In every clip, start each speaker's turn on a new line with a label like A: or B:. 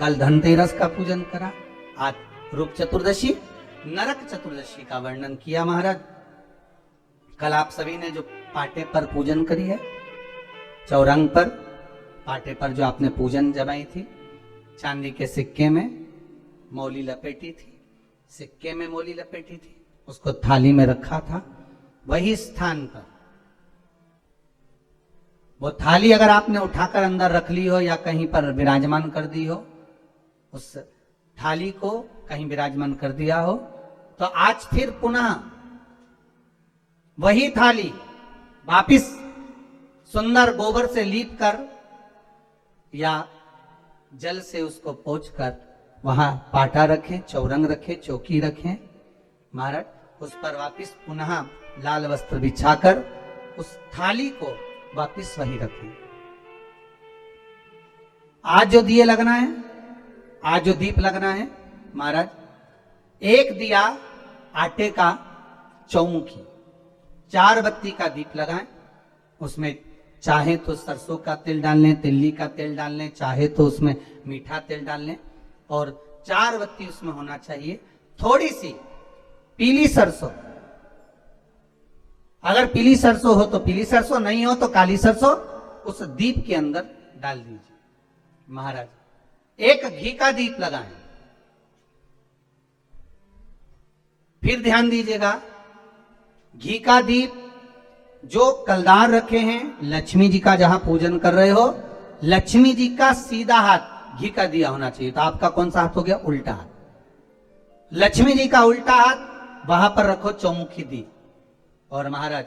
A: कल धनतेरस का पूजन करा, आज रूप चतुर्दशी, नरक चतुर्दशी का वर्णन किया महाराज। कल आप सभी ने जो पाटे पर पूजन करी है, चौरंग पर पाटे पर जो आपने पूजन जमाई थी, चांदी के सिक्के में मौली लपेटी थी, सिक्के में मौली लपेटी थी, उसको थाली में रखा था। वही स्थान पर वो थाली अगर आपने उठाकर अंदर रख ली हो या कहीं पर विराजमान कर दी हो, उस थाली को कहीं विराजमान कर दिया हो, तो आज फिर पुनः वही थाली वापिस सुंदर गोबर से लीप कर या जल से उसको पोंछ कर वहां पाटा रखें, चौरंग रखें, चौकी रखें महाराज। उस पर वापिस पुनः लाल वस्त्र बिछाकर उस थाली को वापिस वही रखें। आज जो दिए लगना है, आज जो दीप लगना है महाराज, एक दिया आटे का चौमुखी, 4 बत्ती का दीप लगाएं। उसमें चाहे तो सरसों का तेल डाल लें, तिल्ली का तेल डाल लें, चाहे तो उसमें मीठा तेल डाल लें, और 4 बत्ती उसमें होना चाहिए। थोड़ी सी पीली सरसों, अगर पीली सरसों हो तो पीली सरसों, नहीं हो तो काली सरसों उस दीप के अंदर डाल दीजिए महाराज। एक घी का दीप लगाएं। फिर ध्यान दीजिएगा, घी का दीप जो कलदार रखे हैं, लक्ष्मी जी का जहां पूजन कर रहे हो, लक्ष्मी जी का सीधा हाथ घी का दिया होना चाहिए। तो आपका कौन सा हाथ हो गया? उल्टा हाथ। लक्ष्मी जी का उल्टा हाथ, वहां पर रखो चौमुखी दीप, और महाराज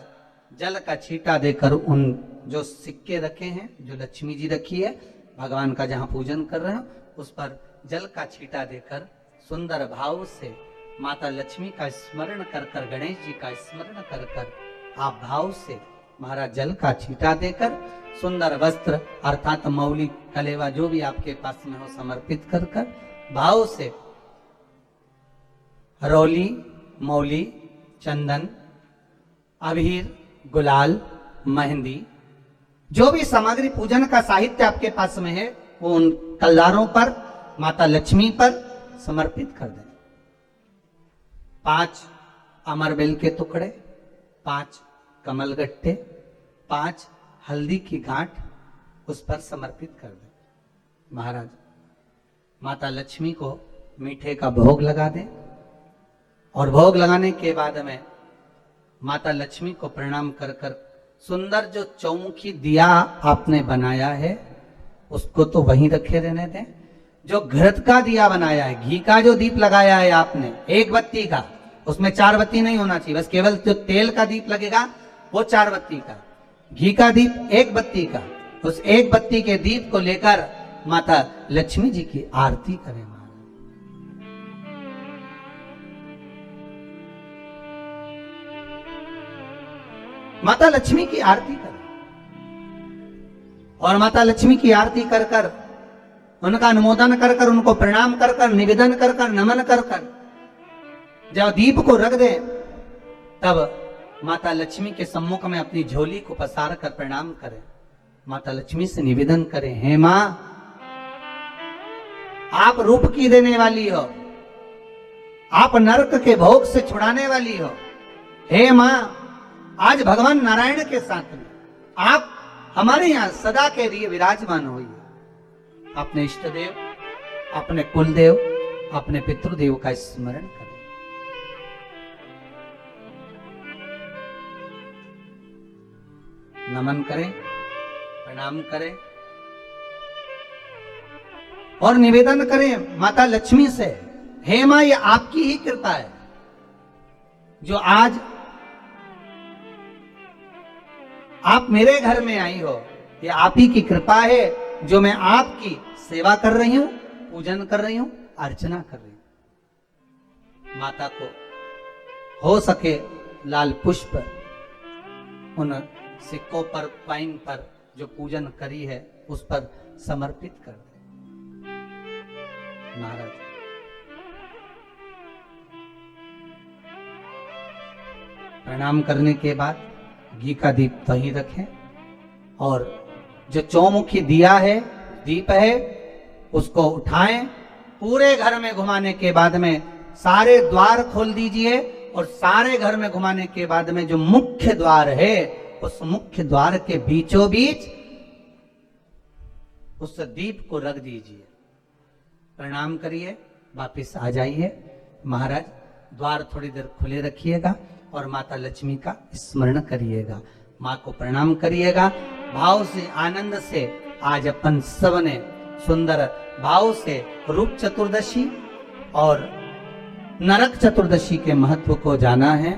A: जल का छींटा देकर उन जो सिक्के रखे हैं, जो लक्ष्मी जी रखी है, भगवान का जहां पूजन कर रहे हो, उस पर जल का छींटा देकर सुंदर भाव से माता लक्ष्मी का स्मरण कर कर, गणेश जी का स्मरण कर कर आप भाव से महाराज जल का छींटा देकर सुंदर वस्त्र अर्थात मौली कलेवा जो भी आपके पास में हो समर्पित कर कर भाव से रौली, मौली, चंदन, अबीर, गुलाल, मेहंदी, जो भी सामग्री पूजन का साहित्य आपके पास में है, वो उन कलदारों पर, माता लक्ष्मी पर समर्पित कर दें। 5 अमरबेल के टुकड़े, 5 कमलगट्टे, 5 हल्दी की गांठ उस पर समर्पित कर दें महाराज। माता लक्ष्मी को मीठे का भोग लगा दें, और भोग लगाने के बाद में माता लक्ष्मी को प्रणाम कर कर सुंदर जो चौमुखी दिया आपने बनाया है उसको तो वहीं रखे रहने दें। जो घृत का दिया बनाया है, घी का जो दीप लगाया है आपने 1 बत्ती का, उसमें 4 बत्ती नहीं होना चाहिए, बस केवल जो तेल का दीप लगेगा वो 4 बत्ती का, घी का दीप 1 बत्ती का, उस 1 बत्ती के दीप को लेकर माता लक्ष्मी जी की आरती करें। माता लक्ष्मी की आरती करें, और माता लक्ष्मी की आरती कर कर उनका अनुमोदन कर कर, उनको प्रणाम कर कर, निवेदन कर कर, नमन कर कर जब दीप को रख दें, तब माता लक्ष्मी के सम्मुख में अपनी झोली को पसार कर प्रणाम करें। माता लक्ष्मी से निवेदन करें, हे मां, आप रूप की देने वाली हो, आप नरक के भोग से छुड़ाने वाली हो। हे मां, आज भगवान नारायण के साथ में आप हमारे यहां सदा के लिए विराजमान होइए। अपने इष्ट देव, अपने कुल देव, अपने पितृदेव का स्मरण करें। नमन करें, प्रणाम करें और निवेदन करें माता लक्ष्मी से, हे मां, ये आपकी ही कृपा है जो आज आप मेरे घर में आई हो। ये आप ही की कृपा है जो मैं आपकी सेवा कर रही हूं, पूजन कर रही हूं, अर्चना कर रही हूं। माता को हो सके लाल पुष्प उन सिक्कों पर, पाइन पर जो पूजन करी है उस पर समर्पित कर दे महाराज। प्रणाम करने के बाद घी का दीप वहीं रखें, और जो चौमुखी दिया है, दीप है, उसको उठाएं, पूरे घर में घुमाने के बाद में सारे द्वार खोल दीजिए और सारे घर में घुमाने के बाद में जो मुख्य द्वार है उस मुख्य द्वार के बीचों बीच उस दीप को रख दीजिए। प्रणाम करिए, वापिस आ जाइए। महाराज द्वार थोड़ी देर खुले रखिएगा और माता लक्ष्मी का स्मरण करिएगा, माँ को प्रणाम करिएगा। भाव से, आनंद से आज अपन सबने सुंदर भाव से रूप चतुर्दशी और नरक चतुर्दशी के महत्व को जाना है।